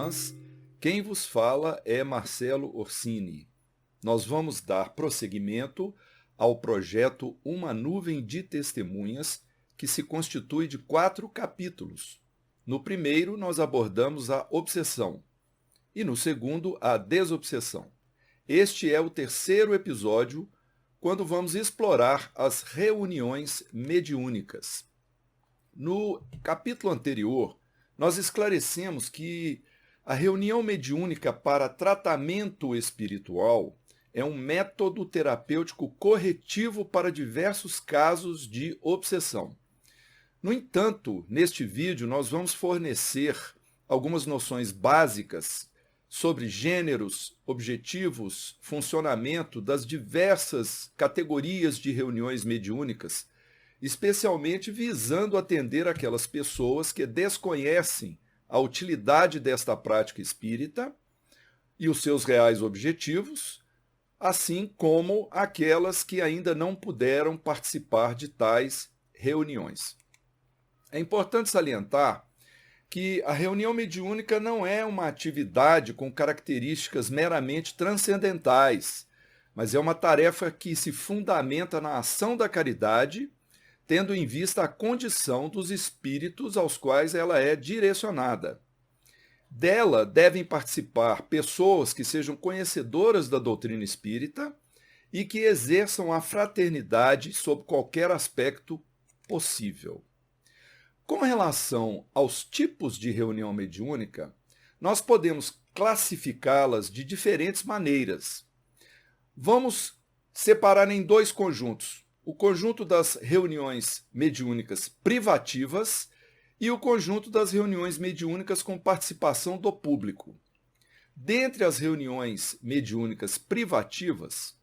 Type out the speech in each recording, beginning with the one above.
irmãs, quem vos fala é Marcelo Orsini. Nós vamos dar prosseguimento ao projeto Uma Nuvem de Testemunhas, que se constitui de 4 capítulos. No primeiro, nós abordamos a obsessão e no segundo, a desobsessão. Este é o terceiro episódio, quando vamos explorar as reuniões mediúnicas. No capítulo anterior, nós esclarecemos que a reunião mediúnica para tratamento espiritual é um método terapêutico corretivo para diversos casos de obsessão. No entanto, neste vídeo nós vamos fornecer algumas noções básicas sobre gêneros, objetivos, funcionamento das diversas categorias de reuniões mediúnicas, especialmente visando atender aquelas pessoas que desconhecem a utilidade desta prática espírita e os seus reais objetivos, assim como aquelas que ainda não puderam participar de tais reuniões. É importante salientar que a reunião mediúnica não é uma atividade com características meramente transcendentais, mas é uma tarefa que se fundamenta na ação da caridade, tendo em vista a condição dos espíritos aos quais ela é direcionada. Dela devem participar pessoas que sejam conhecedoras da doutrina espírita e que exerçam a fraternidade sob qualquer aspecto possível. Com relação aos tipos de reunião mediúnica, nós podemos classificá-las de diferentes maneiras. Vamos separar em 2 conjuntos: o conjunto das reuniões mediúnicas privativas e o conjunto das reuniões mediúnicas com participação do público. Dentre as reuniões mediúnicas privativas,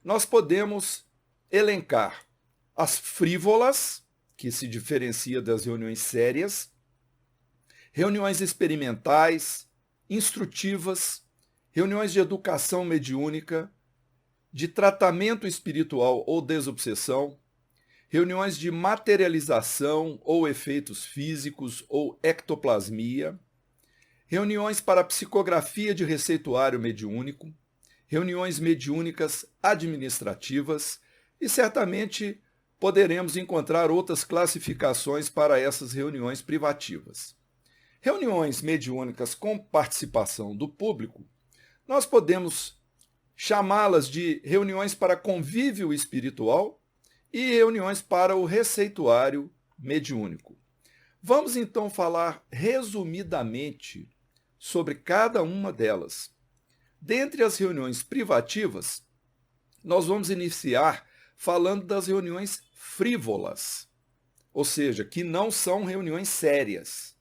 nós podemos elencar as frívolas, que se diferencia das reuniões sérias, reuniões experimentais, instrutivas, reuniões de educação mediúnica, de tratamento espiritual ou desobsessão, reuniões de materialização ou efeitos físicos ou ectoplasmia, reuniões para psicografia de receituário mediúnico, reuniões mediúnicas administrativas e certamente poderemos encontrar outras classificações para essas reuniões privativas. Reuniões mediúnicas com participação do público, nós podemos chamá-las de reuniões para convívio espiritual e reuniões para o receituário mediúnico. Vamos então falar resumidamente sobre cada uma delas. Dentre as reuniões privativas, nós vamos iniciar falando das reuniões frívolas, ou seja, que não são reuniões sérias.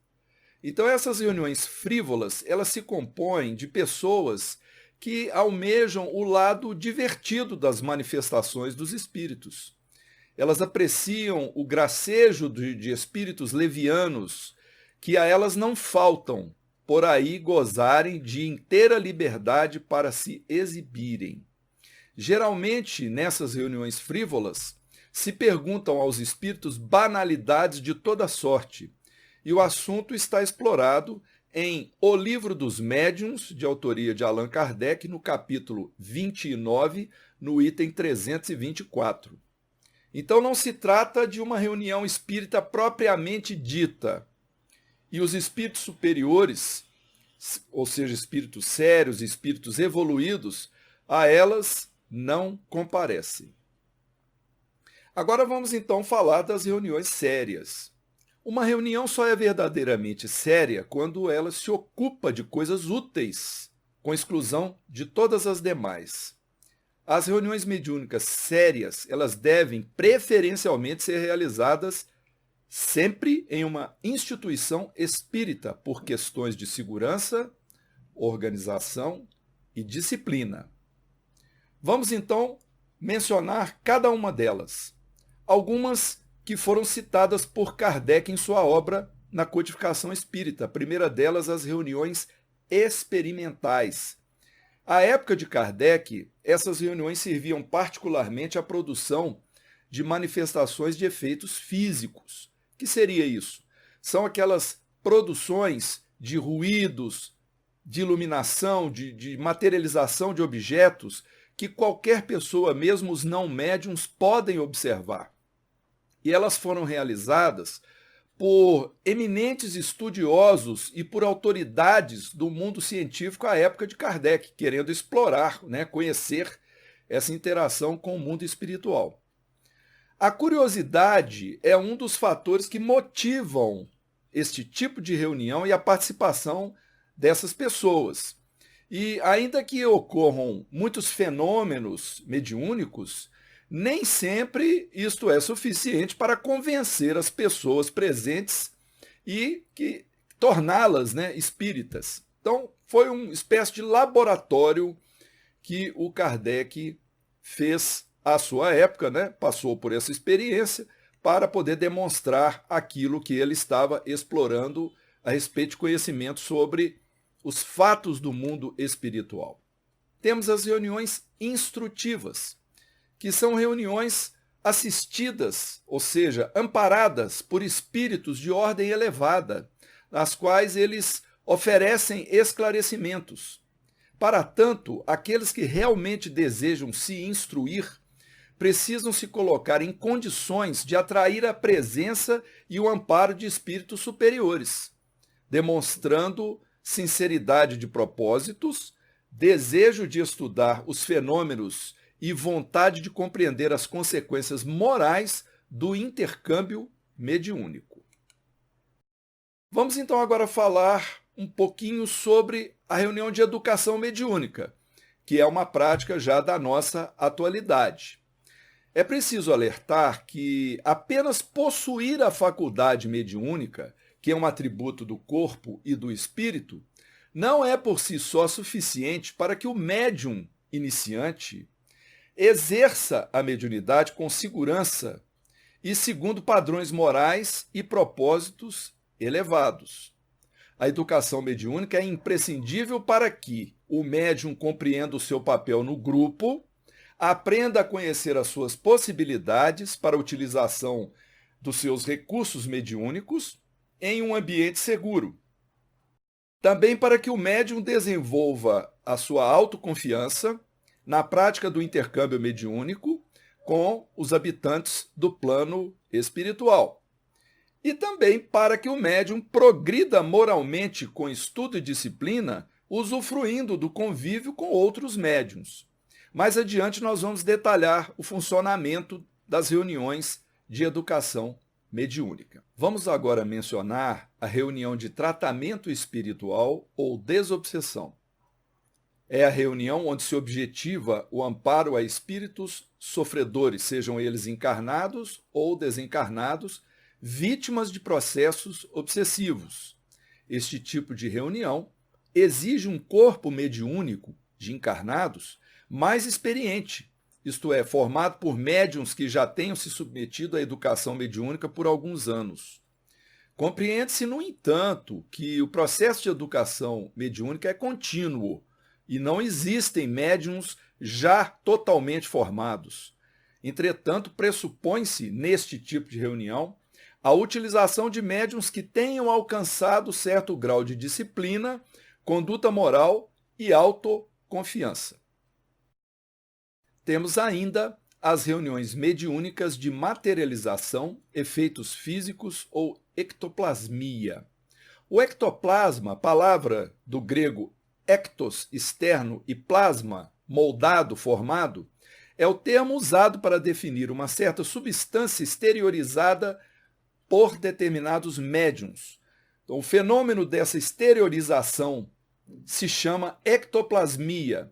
Então essas reuniões frívolas, elas se compõem de pessoas que almejam o lado divertido das manifestações dos espíritos. Elas apreciam o gracejo de espíritos levianos que a elas não faltam por aí gozarem de inteira liberdade para se exibirem. Geralmente, nessas reuniões frívolas, se perguntam aos espíritos banalidades de toda sorte, e o assunto está explorado em O Livro dos Médiuns, de autoria de Allan Kardec, no capítulo 29, no item 324. Então não se trata de uma reunião espírita propriamente dita, e os espíritos superiores, ou seja, espíritos sérios, espíritos evoluídos, a elas não comparecem. Agora vamos então falar das reuniões sérias. Uma reunião só é verdadeiramente séria quando ela se ocupa de coisas úteis, com exclusão de todas as demais. As reuniões mediúnicas sérias, elas devem preferencialmente ser realizadas sempre em uma instituição espírita, por questões de segurança, organização e disciplina. Vamos então mencionar cada uma delas. Algumas que foram citadas por Kardec em sua obra Na Codificação Espírita. A primeira delas, as reuniões experimentais. À época de Kardec, essas reuniões serviam particularmente à produção de manifestações de efeitos físicos. O que seria isso? São aquelas produções de ruídos, de iluminação, de materialização de objetos que qualquer pessoa, mesmo os não médiums, podem observar. E elas foram realizadas por eminentes estudiosos e por autoridades do mundo científico à época de Kardec, querendo explorar, conhecer essa interação com o mundo espiritual. A curiosidade é um dos fatores que motivam este tipo de reunião e a participação dessas pessoas. E ainda que ocorram muitos fenômenos mediúnicos, nem sempre isto é suficiente para convencer as pessoas presentes e torná-las espíritas. Então, foi uma espécie de laboratório que o Kardec fez à sua época, passou por essa experiência para poder demonstrar aquilo que ele estava explorando a respeito de conhecimento sobre os fatos do mundo espiritual. Temos as reuniões instrutivas, que são reuniões assistidas, ou seja, amparadas por espíritos de ordem elevada, nas quais eles oferecem esclarecimentos. Para tanto, aqueles que realmente desejam se instruir precisam se colocar em condições de atrair a presença e o amparo de espíritos superiores, demonstrando sinceridade de propósitos, desejo de estudar os fenômenos e vontade de compreender as consequências morais do intercâmbio mediúnico. Vamos então agora falar um pouquinho sobre a reunião de educação mediúnica, que é uma prática já da nossa atualidade. É preciso alertar que apenas possuir a faculdade mediúnica, que é um atributo do corpo e do espírito, não é por si só suficiente para que o médium iniciante exerça a mediunidade com segurança e segundo padrões morais e propósitos elevados. A educação mediúnica é imprescindível para que o médium compreenda o seu papel no grupo, aprenda a conhecer as suas possibilidades para a utilização dos seus recursos mediúnicos em um ambiente seguro. Também para que o médium desenvolva a sua autoconfiança na prática do intercâmbio mediúnico com os habitantes do plano espiritual. E também para que o médium progrida moralmente com estudo e disciplina, usufruindo do convívio com outros médiuns. Mais adiante nós vamos detalhar o funcionamento das reuniões de educação mediúnica. Vamos agora mencionar a reunião de tratamento espiritual ou desobsessão. É a reunião onde se objetiva o amparo a espíritos sofredores, sejam eles encarnados ou desencarnados, vítimas de processos obsessivos. Este tipo de reunião exige um corpo mediúnico de encarnados mais experiente, isto é, formado por médiuns que já tenham se submetido à educação mediúnica por alguns anos. Compreende-se, no entanto, que o processo de educação mediúnica é contínuo e não existem médiuns já totalmente formados. Entretanto, pressupõe-se, neste tipo de reunião, a utilização de médiuns que tenham alcançado certo grau de disciplina, conduta moral e autoconfiança. Temos ainda as reuniões mediúnicas de materialização, efeitos físicos ou ectoplasmia. O ectoplasma, palavra do grego ectos, externo, e plasma, moldado, formado, é o termo usado para definir uma certa substância exteriorizada por determinados médiuns. Então, o fenômeno dessa exteriorização se chama ectoplasmia.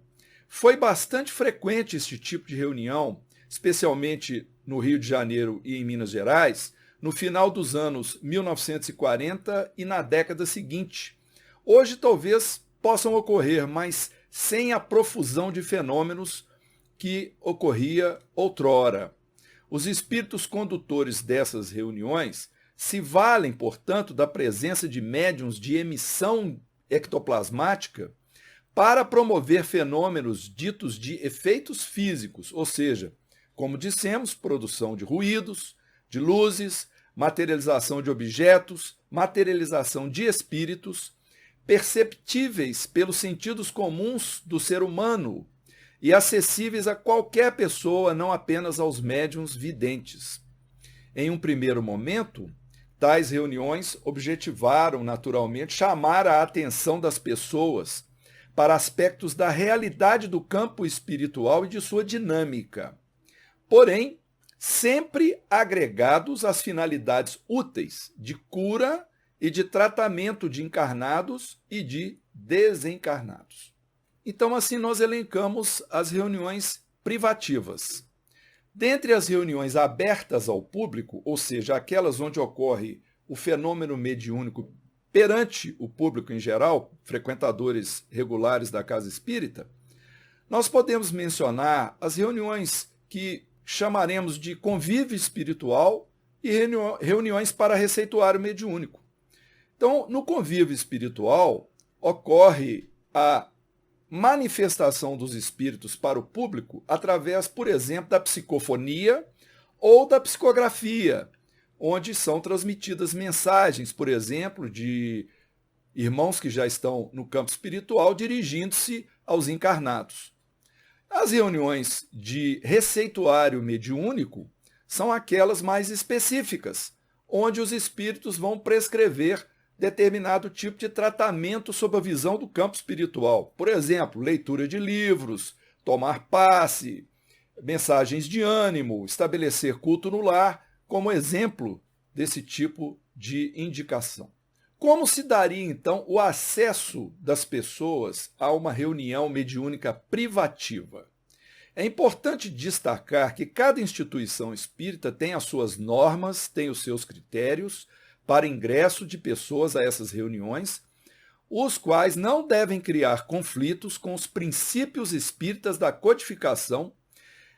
Foi bastante frequente este tipo de reunião, especialmente no Rio de Janeiro e em Minas Gerais, no final dos anos 1940 e na década seguinte. Hoje talvez possam ocorrer, mas sem a profusão de fenômenos que ocorria outrora. Os espíritos condutores dessas reuniões se valem, portanto, da presença de médiuns de emissão ectoplasmática para promover fenômenos ditos de efeitos físicos, ou seja, como dissemos, produção de ruídos, de luzes, materialização de objetos, materialização de espíritos, perceptíveis pelos sentidos comuns do ser humano e acessíveis a qualquer pessoa, não apenas aos médiuns videntes. Em um primeiro momento, tais reuniões objetivaram, naturalmente, chamar a atenção das pessoas para aspectos da realidade do campo espiritual e de sua dinâmica, porém, sempre agregados às finalidades úteis de cura e de tratamento de encarnados e de desencarnados. Então, assim, nós elencamos as reuniões privativas. Dentre as reuniões abertas ao público, ou seja, aquelas onde ocorre o fenômeno mediúnico perante o público em geral, frequentadores regulares da casa espírita, nós podemos mencionar as reuniões que chamaremos de convívio espiritual e reuniões para receituário mediúnico. Então, no convívio espiritual, ocorre a manifestação dos espíritos para o público através, por exemplo, da psicofonia ou da psicografia, onde são transmitidas mensagens, por exemplo, de irmãos que já estão no campo espiritual dirigindo-se aos encarnados. As reuniões de receituário mediúnico são aquelas mais específicas, onde os espíritos vão prescrever determinado tipo de tratamento sob a visão do campo espiritual. Por exemplo, leitura de livros, tomar passe, mensagens de ânimo, estabelecer culto no lar, como exemplo desse tipo de indicação. Como se daria, então, o acesso das pessoas a uma reunião mediúnica privativa? É importante destacar que cada instituição espírita tem as suas normas, tem os seus critérios para ingresso de pessoas a essas reuniões, os quais não devem criar conflitos com os princípios espíritas da codificação,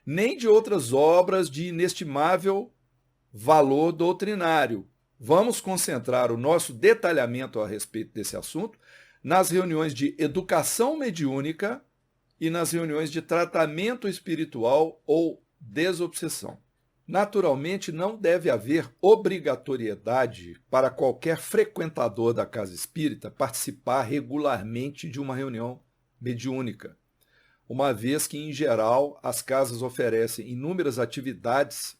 nem de outras obras de inestimável valor doutrinário. Vamos concentrar o nosso detalhamento a respeito desse assunto nas reuniões de educação mediúnica e nas reuniões de tratamento espiritual ou desobsessão. Naturalmente, não deve haver obrigatoriedade para qualquer frequentador da casa espírita participar regularmente de uma reunião mediúnica, uma vez que, em geral, as casas oferecem inúmeras atividades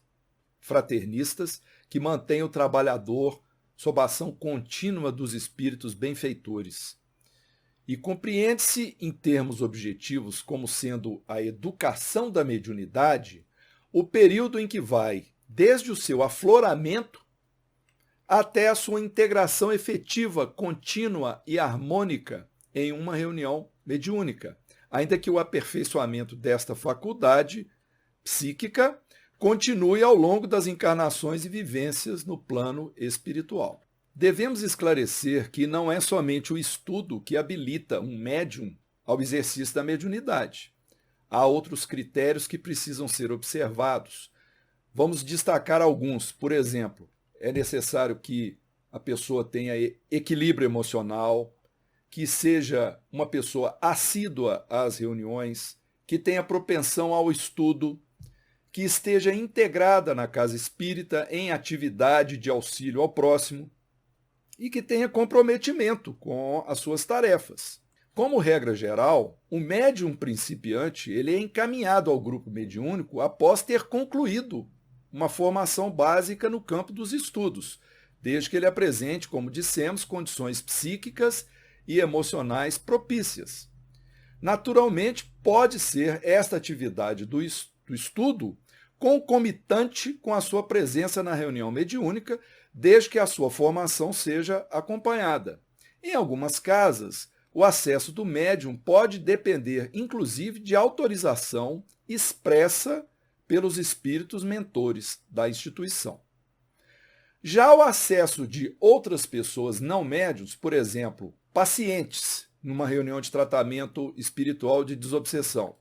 fraternistas que mantêm o trabalhador sob a ação contínua dos espíritos benfeitores. E compreende-se, em termos objetivos, como sendo a educação da mediunidade, o período em que vai desde o seu afloramento até a sua integração efetiva, contínua e harmônica em uma reunião mediúnica, ainda que o aperfeiçoamento desta faculdade psíquica continue ao longo das encarnações e vivências no plano espiritual. Devemos esclarecer que não é somente o estudo que habilita um médium ao exercício da mediunidade. Há outros critérios que precisam ser observados. Vamos destacar alguns. Por exemplo, é necessário que a pessoa tenha equilíbrio emocional, que seja uma pessoa assídua às reuniões, que tenha propensão ao estudo, que esteja integrada na casa espírita em atividade de auxílio ao próximo e que tenha comprometimento com as suas tarefas. Como regra geral, o médium principiante ele é encaminhado ao grupo mediúnico após ter concluído uma formação básica no campo dos estudos, desde que ele apresente, como dissemos, condições psíquicas e emocionais propícias. Naturalmente, pode ser esta atividade do estudo concomitante com a sua presença na reunião mediúnica, desde que a sua formação seja acompanhada. Em algumas casas, o acesso do médium pode depender, inclusive, de autorização expressa pelos espíritos mentores da instituição. Já o acesso de outras pessoas não médiums, por exemplo, pacientes, numa reunião de tratamento espiritual de desobsessão.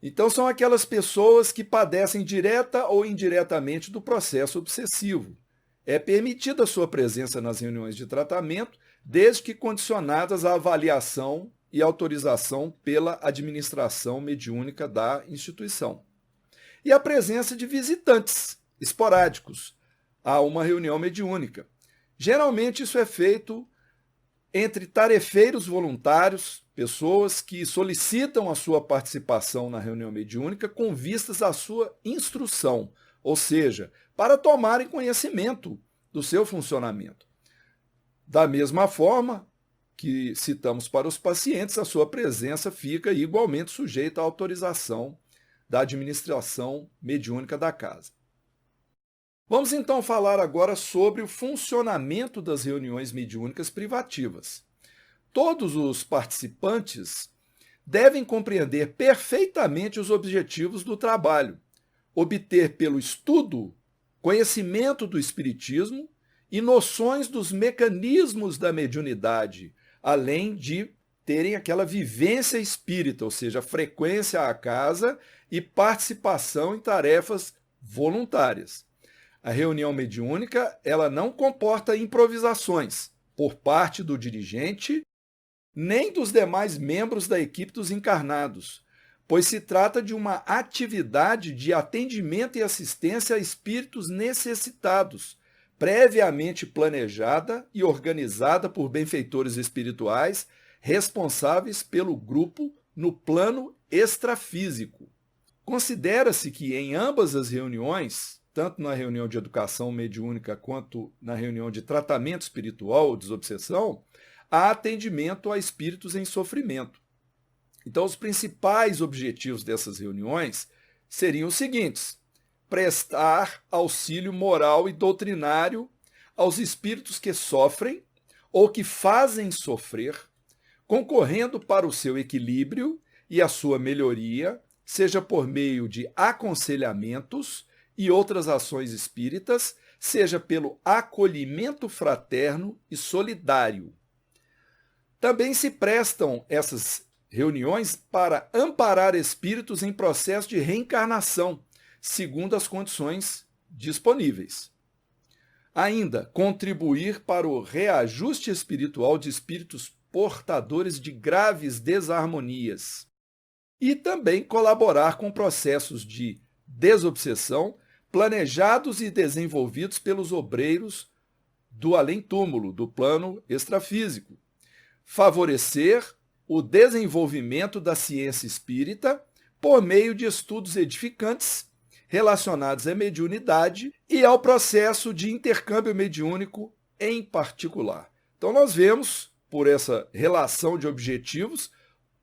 Então, são aquelas pessoas que padecem direta ou indiretamente do processo obsessivo. É permitida a sua presença nas reuniões de tratamento, desde que condicionadas à avaliação e autorização pela administração mediúnica da instituição. E a presença de visitantes esporádicos a uma reunião mediúnica. Geralmente isso é feito entre tarefeiros voluntários, pessoas que solicitam a sua participação na reunião mediúnica com vistas à sua instrução, ou seja, para tomarem conhecimento do seu funcionamento. Da mesma forma que citamos para os pacientes, a sua presença fica igualmente sujeita à autorização da administração mediúnica da casa. Vamos então falar agora sobre o funcionamento das reuniões mediúnicas privativas. Todos os participantes devem compreender perfeitamente os objetivos do trabalho, obter pelo estudo conhecimento do espiritismo e noções dos mecanismos da mediunidade, além de terem aquela vivência espírita, ou seja, frequência à casa e participação em tarefas voluntárias. A reunião mediúnica, ela não comporta improvisações por parte do dirigente, nem dos demais membros da equipe dos encarnados, pois se trata de uma atividade de atendimento e assistência a espíritos necessitados, previamente planejada e organizada por benfeitores espirituais responsáveis pelo grupo no plano extrafísico. Considera-se que em ambas as reuniões, tanto na reunião de educação mediúnica quanto na reunião de tratamento espiritual ou desobsessão, há atendimento a espíritos em sofrimento. Então, os principais objetivos dessas reuniões seriam os seguintes: prestar auxílio moral e doutrinário aos espíritos que sofrem ou que fazem sofrer, concorrendo para o seu equilíbrio e a sua melhoria, seja por meio de aconselhamentos e outras ações espíritas, seja pelo acolhimento fraterno e solidário. Também se prestam essas reuniões para amparar espíritos em processo de reencarnação, segundo as condições disponíveis. Ainda, contribuir para o reajuste espiritual de espíritos portadores de graves desarmonias. E também colaborar com processos de desobsessão planejados e desenvolvidos pelos obreiros do além-túmulo, do plano extrafísico. Favorecer o desenvolvimento da ciência espírita por meio de estudos edificantes relacionados à mediunidade e ao processo de intercâmbio mediúnico em particular. Então nós vemos, por essa relação de objetivos,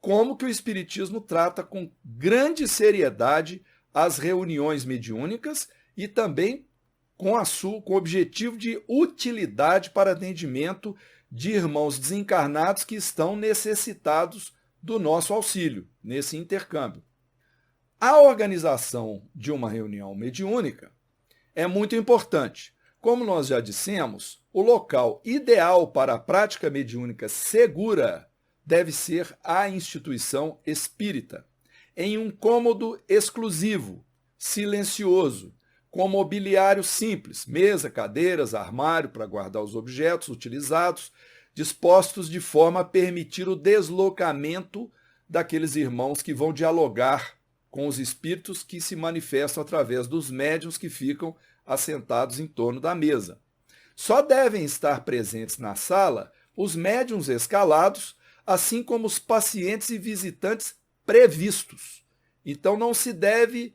como que o Espiritismo trata com grande seriedade as reuniões mediúnicas e também com o objetivo de utilidade para atendimento de irmãos desencarnados que estão necessitados do nosso auxílio nesse intercâmbio. A organização de uma reunião mediúnica é muito importante. Como nós já dissemos, o local ideal para a prática mediúnica segura deve ser a instituição espírita, em um cômodo exclusivo, silencioso, com mobiliário simples, mesa, cadeiras, armário para guardar os objetos utilizados, dispostos de forma a permitir o deslocamento daqueles irmãos que vão dialogar com os espíritos que se manifestam através dos médiuns que ficam assentados em torno da mesa. Só devem estar presentes na sala os médiuns escalados, assim como os pacientes e visitantes previstos. Então não se deve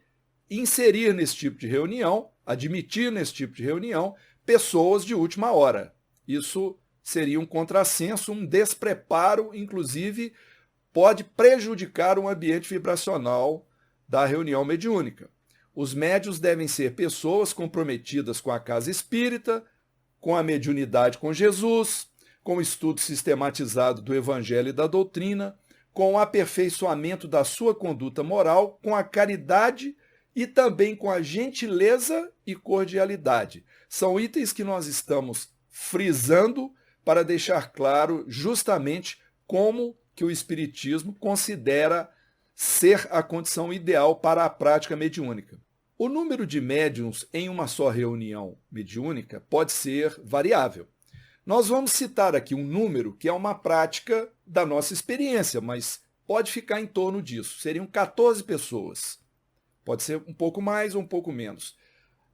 inserir nesse tipo de reunião, admitir nesse tipo de reunião, pessoas de última hora. Isso seria um contrassenso, um despreparo, inclusive pode prejudicar o ambiente vibracional da reunião mediúnica. Os médiuns devem ser pessoas comprometidas com a casa espírita, com a mediunidade com Jesus, com o estudo sistematizado do Evangelho e da doutrina, com o aperfeiçoamento da sua conduta moral, com a caridade e também com a gentileza e cordialidade. São itens que nós estamos frisando para deixar claro justamente como que o Espiritismo considera ser a condição ideal para a prática mediúnica. O número de médiuns em uma só reunião mediúnica pode ser variável. Nós vamos citar aqui um número que é uma prática da nossa experiência, mas pode ficar em torno disso. Seriam 14 pessoas. Pode ser um pouco mais ou um pouco menos.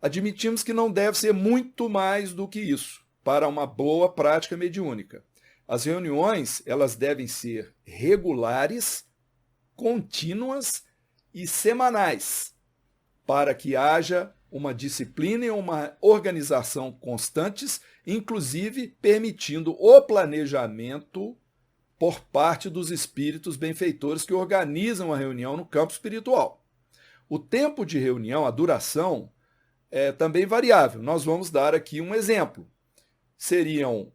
Admitimos que não deve ser muito mais do que isso para uma boa prática mediúnica. As reuniões, elas devem ser regulares, contínuas e semanais, para que haja uma disciplina e uma organização constantes, inclusive permitindo o planejamento por parte dos espíritos benfeitores que organizam a reunião no campo espiritual. O tempo de reunião, a duração, é também variável. Nós vamos dar aqui um exemplo. Seriam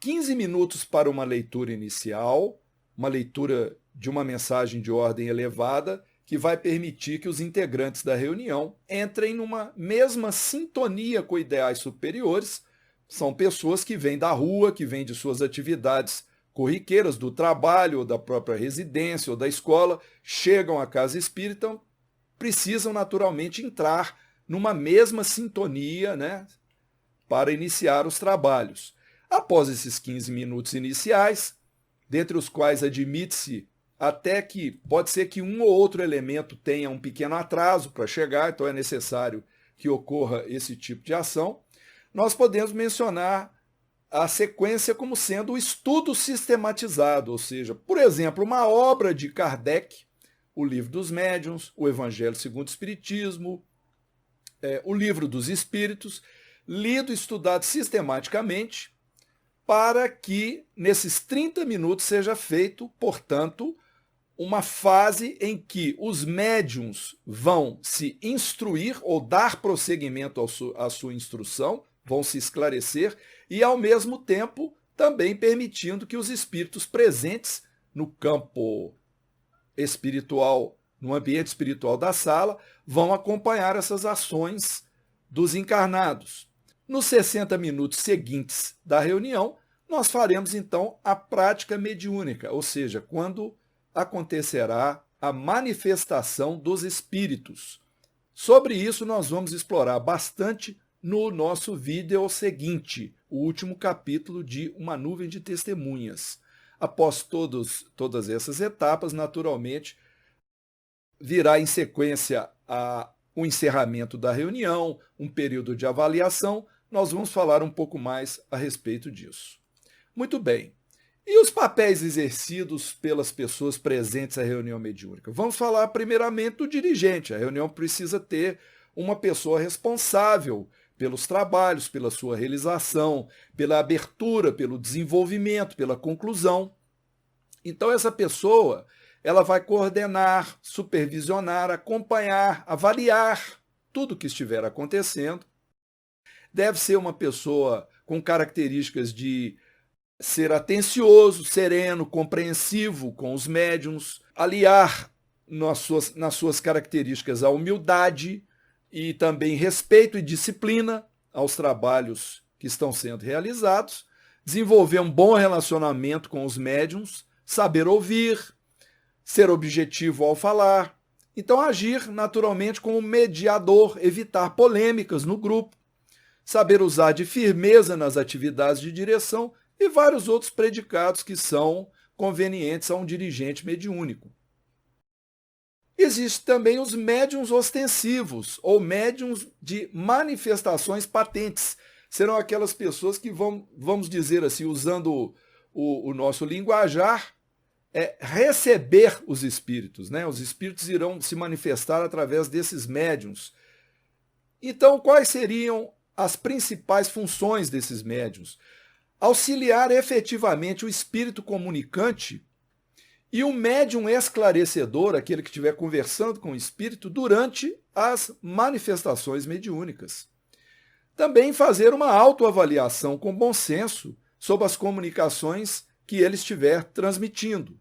15 minutos para uma leitura inicial, uma leitura de uma mensagem de ordem elevada, que vai permitir que os integrantes da reunião entrem numa mesma sintonia com ideais superiores. São pessoas que vêm da rua, que vêm de suas atividades corriqueiras, do trabalho, ou da própria residência, ou da escola, chegam à casa espírita, precisam naturalmente entrar numa mesma sintonia, né, para iniciar os trabalhos. Após esses 15 minutos iniciais, dentre os quais admite-se até que pode ser que um ou outro elemento tenha um pequeno atraso para chegar, então é necessário que ocorra esse tipo de ação, nós podemos mencionar a sequência como sendo o estudo sistematizado, ou seja, por exemplo, uma obra de Kardec, o Livro dos Médiuns, o Evangelho segundo o Espiritismo, o Livro dos Espíritos, lido e estudado sistematicamente, para que nesses 30 minutos seja feito, portanto, uma fase em que os médiuns vão se instruir ou dar prosseguimento à sua instrução, vão se esclarecer e, ao mesmo tempo, também permitindo que os espíritos presentes no campo espiritual, no ambiente espiritual da sala, vão acompanhar essas ações dos encarnados. Nos 60 minutos seguintes da reunião, nós faremos, então, a prática mediúnica, ou seja, quando acontecerá a manifestação dos espíritos. Sobre isso nós vamos explorar bastante no nosso vídeo seguinte, o último capítulo de Uma Nuvem de Testemunhas. Após todas essas etapas, naturalmente, virá em sequência o encerramento da reunião, um período de avaliação. Nós vamos falar um pouco mais a respeito disso. Muito bem. E os papéis exercidos pelas pessoas presentes à reunião mediúnica? Vamos falar primeiramente do dirigente. A reunião precisa ter uma pessoa responsável pelos trabalhos, pela sua realização, pela abertura, pelo desenvolvimento, pela conclusão. Então essa pessoa, ela vai coordenar, supervisionar, acompanhar, avaliar tudo o que estiver acontecendo. Deve ser uma pessoa com características de ser atencioso, sereno, compreensivo com os médiuns, aliar nas suas características a humildade e também respeito e disciplina aos trabalhos que estão sendo realizados, desenvolver um bom relacionamento com os médiuns, saber ouvir, ser objetivo ao falar, então agir naturalmente como mediador, evitar polêmicas no grupo, saber usar de firmeza nas atividades de direção e vários outros predicados que são convenientes a um dirigente mediúnico. Existem também os médiuns ostensivos, ou médiuns de manifestações patentes. Serão aquelas pessoas que vão, vamos dizer assim, usando o nosso linguajar, receber os espíritos, né? Os espíritos irão se manifestar através desses médiuns. Então, quais seriam as principais funções desses médiuns? Auxiliar efetivamente o espírito comunicante e o médium esclarecedor, aquele que estiver conversando com o espírito, durante as manifestações mediúnicas. Também fazer uma autoavaliação com bom senso sobre as comunicações que ele estiver transmitindo.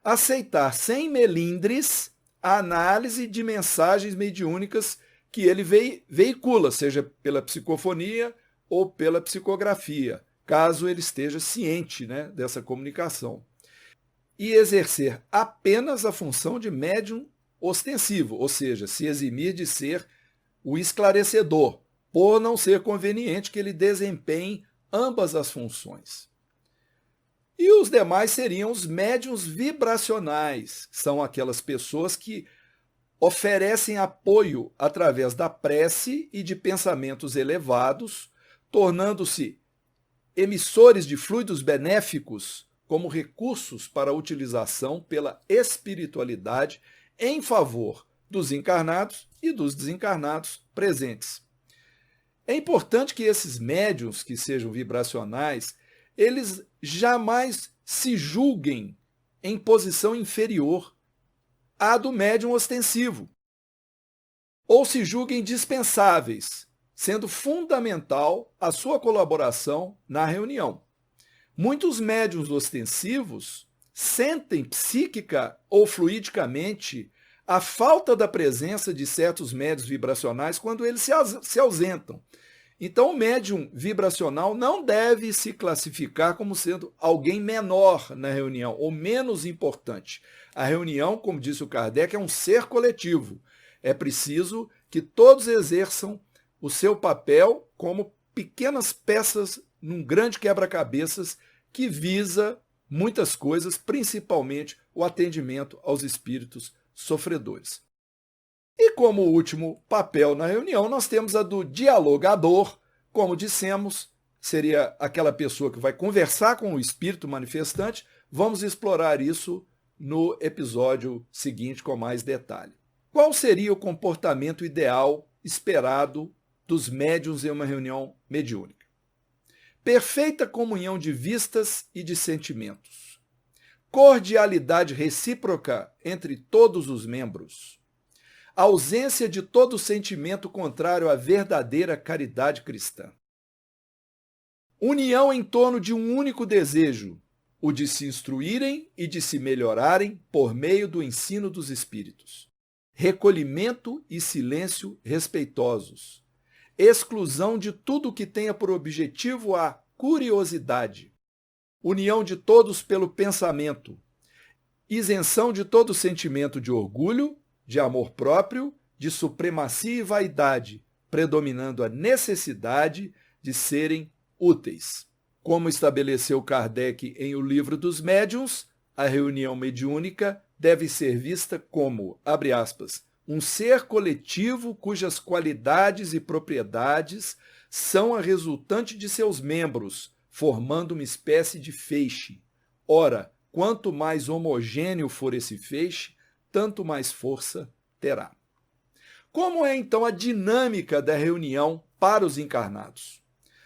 Aceitar sem melindres a análise de mensagens mediúnicas que ele veicula, seja pela psicofonia ou pela psicografia, caso ele esteja ciente, né, dessa comunicação. E exercer apenas a função de médium ostensivo, ou seja, se eximir de ser o esclarecedor, por não ser conveniente que ele desempenhe ambas as funções. E os demais seriam os médiuns vibracionais, que são aquelas pessoas que oferecem apoio através da prece e de pensamentos elevados, tornando-se emissores de fluidos benéficos como recursos para utilização pela espiritualidade em favor dos encarnados e dos desencarnados presentes. É importante que esses médiuns que sejam vibracionais, eles jamais se julguem em posição inferior à do médium ostensivo, ou se julguem dispensáveis, sendo fundamental a sua colaboração na reunião. Muitos médiuns ostensivos sentem psíquica ou fluidicamente a falta da presença de certos médiuns vibracionais quando eles se ausentam. Então, o médium vibracional não deve se classificar como sendo alguém menor na reunião ou menos importante. A reunião, como disse o Kardec, é um ser coletivo. É preciso que todos exerçam o seu papel como pequenas peças num grande quebra-cabeças que visa muitas coisas, principalmente o atendimento aos espíritos sofredores. E como último papel na reunião, nós temos a do dialogador. Como dissemos, seria aquela pessoa que vai conversar com o espírito manifestante. Vamos explorar isso no episódio seguinte com mais detalhe. Qual seria o comportamento ideal esperado dos médiuns em uma reunião mediúnica? Perfeita comunhão de vistas e de sentimentos. Cordialidade recíproca entre todos os membros. Ausência de todo sentimento contrário à verdadeira caridade cristã. União em torno de um único desejo, o de se instruírem e de se melhorarem por meio do ensino dos espíritos. Recolhimento e silêncio respeitosos. Exclusão de tudo que tenha por objetivo a curiosidade. União de todos pelo pensamento. Isenção de todo sentimento de orgulho, de amor próprio, de supremacia e vaidade, predominando a necessidade de serem úteis. Como estabeleceu Kardec em O Livro dos Médiuns, a reunião mediúnica deve ser vista como, abre aspas, um ser coletivo cujas qualidades e propriedades são a resultante de seus membros, formando uma espécie de feixe. Ora, quanto mais homogêneo for esse feixe, tanto mais força terá. Como é, então, a dinâmica da reunião para os encarnados?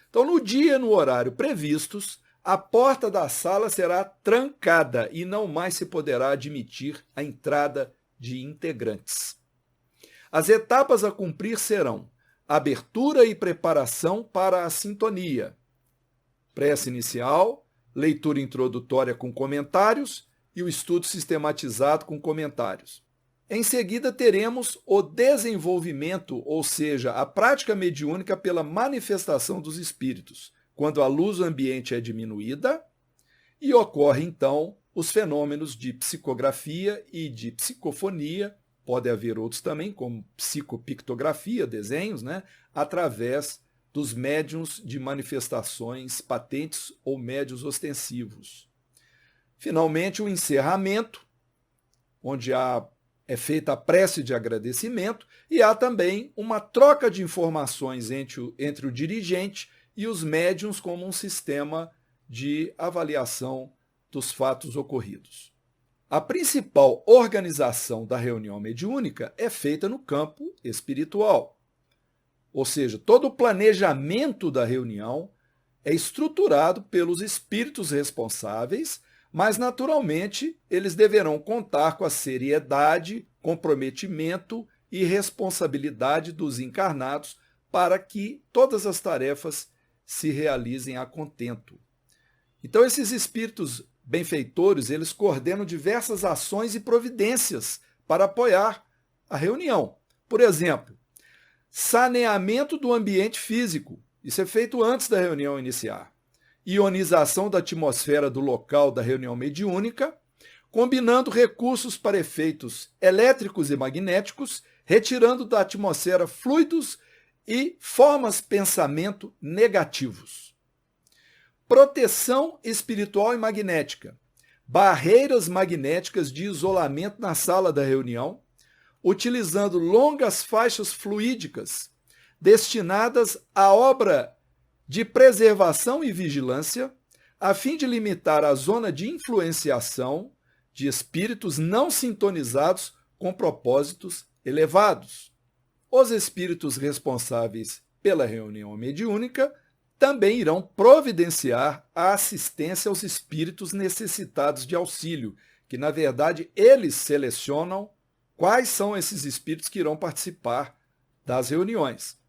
Então, no dia e no horário previstos, a porta da sala será trancada e não mais se poderá admitir a entrada de integrantes. As etapas a cumprir serão abertura e preparação para a sintonia, prece inicial, leitura introdutória com comentários e o estudo sistematizado com comentários. Em seguida, teremos o desenvolvimento, ou seja, a prática mediúnica pela manifestação dos espíritos, quando a luz ambiente é diminuída, e ocorre, então, os fenômenos de psicografia e de psicofonia, pode haver outros também, como psicopictografia, desenhos, através dos médiuns de manifestações patentes ou médiuns ostensivos. Finalmente, o encerramento, onde é feita a prece de agradecimento e há também uma troca de informações entre o dirigente e os médiuns como um sistema de avaliação dos fatos ocorridos. A principal organização da reunião mediúnica é feita no campo espiritual. Ou seja, todo o planejamento da reunião é estruturado pelos espíritos responsáveis, mas, naturalmente, eles deverão contar com a seriedade, comprometimento e responsabilidade dos encarnados para que todas as tarefas se realizem a contento. Então, esses espíritos benfeitores, eles coordenam diversas ações e providências para apoiar a reunião. Por exemplo, saneamento do ambiente físico. Isso é feito antes da reunião iniciar. Ionização da atmosfera do local da reunião mediúnica, combinando recursos para efeitos elétricos e magnéticos, retirando da atmosfera fluidos e formas pensamento negativos. Proteção espiritual e magnética. Barreiras magnéticas de isolamento na sala da reunião, utilizando longas faixas fluídicas destinadas à obra de preservação e vigilância, a fim de limitar a zona de influenciação de espíritos não sintonizados com propósitos elevados. Os espíritos responsáveis pela reunião mediúnica também irão providenciar a assistência aos espíritos necessitados de auxílio, que, na verdade, eles selecionam quais são esses espíritos que irão participar das reuniões.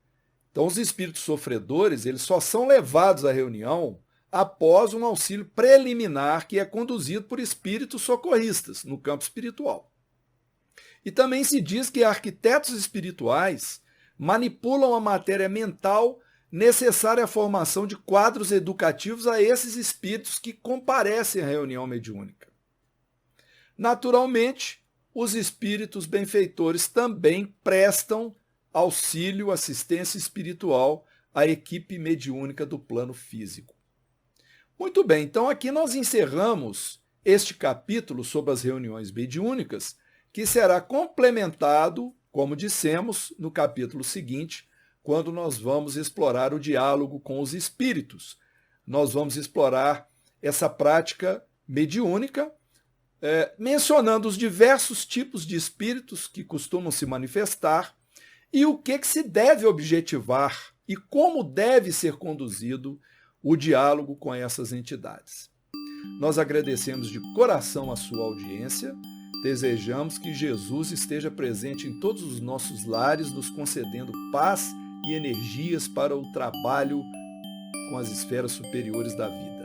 Então, os espíritos sofredores, eles só são levados à reunião após um auxílio preliminar que é conduzido por espíritos socorristas no campo espiritual. E também se diz que arquitetos espirituais manipulam a matéria mental necessária à formação de quadros educativos a esses espíritos que comparecem à reunião mediúnica. Naturalmente, os espíritos benfeitores também prestam auxílio, assistência espiritual à equipe mediúnica do plano físico. Muito bem, então aqui nós encerramos este capítulo sobre as reuniões mediúnicas, que será complementado, como dissemos, no capítulo seguinte, quando nós vamos explorar o diálogo com os espíritos. Nós vamos explorar essa prática mediúnica, mencionando os diversos tipos de espíritos que costumam se manifestar e o que se deve objetivar e como deve ser conduzido o diálogo com essas entidades. Nós agradecemos de coração a sua audiência, desejamos que Jesus esteja presente em todos os nossos lares, nos concedendo paz e energias para o trabalho com as esferas superiores da vida.